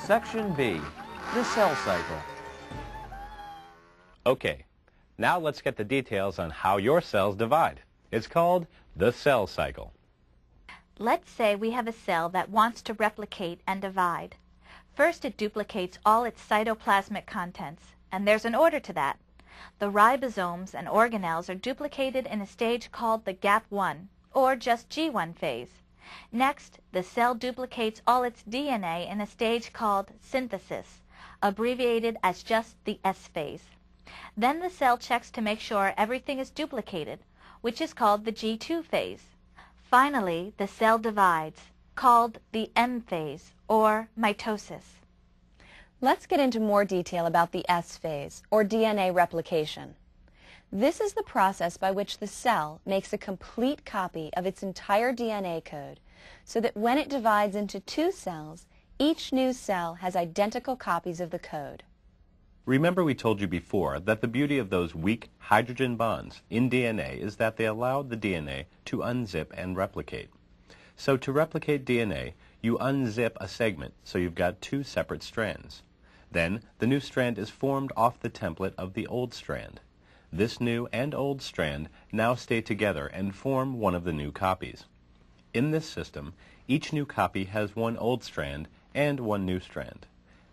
Section B, the cell cycle. Okay, now let's get the details on how your cells divide. It's called the cell cycle. Let's say we have a cell that wants to replicate and divide. First, it duplicates all its cytoplasmic contents, and there's an order to that. The ribosomes and organelles are duplicated in a stage called the gap 1, or just G1 phase. Next, the cell duplicates all its DNA in a stage called synthesis, abbreviated as just the S phase. Then the cell checks to make sure everything is duplicated, which is called the G2 phase. Finally, the cell divides, called the M phase, or mitosis. Let's get into more detail about the S phase, or DNA replication. This is the process by which the cell makes a complete copy of its entire DNA code, so that when it divides into two cells, each new cell has identical copies of the code. Remember we told you before that the beauty of those weak hydrogen bonds in DNA is that they allow the DNA to unzip and replicate. So to replicate DNA, you unzip a segment so you've got two separate strands. Then the new strand is formed off the template of the old strand. This new and old strand now stay together and form one of the new copies. In this system, each new copy has one old strand and one new strand.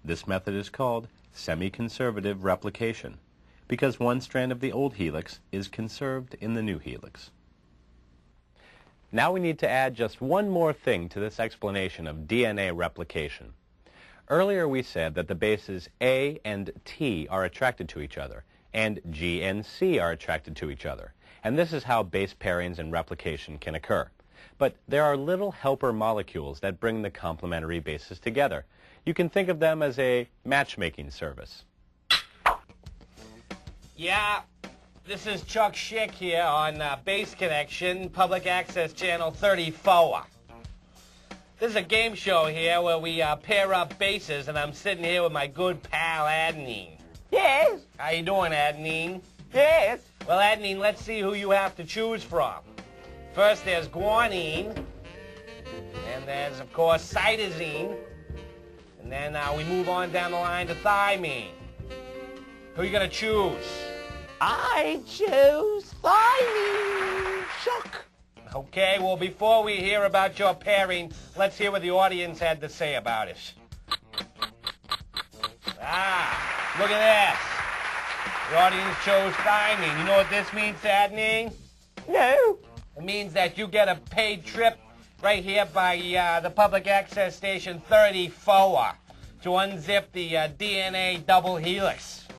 This method is called semi-conservative replication, because one strand of the old helix is conserved in the new helix. Now we need to add just one more thing to this explanation of DNA replication. Earlier we said that the bases A and T are attracted to each other, and G and C are attracted to each other. And this is how base pairings and replication can occur. But there are little helper molecules that bring the complementary bases together. You can think of them as a matchmaking service. Yeah, this is Chuck Schick here on Base Connection, Public Access Channel 34. This is a game show here where we pair up bases, and I'm sitting here with my good pal, Adenine. Yes. How you doing, Adenine? Yes. Well, Adenine, let's see who you have to choose from. First, there's guanine, and there's, of course, cytosine, and then we move on down the line to thymine. Who are you going to choose? I choose thymine. Chuck. Okay, well, before we hear about your pairing, let's hear what the audience had to say about it. Look at this. The audience chose thymine. You know what this means, Adenine? No. It means that you get a paid trip right here by the public access station 34 to unzip the DNA double helix.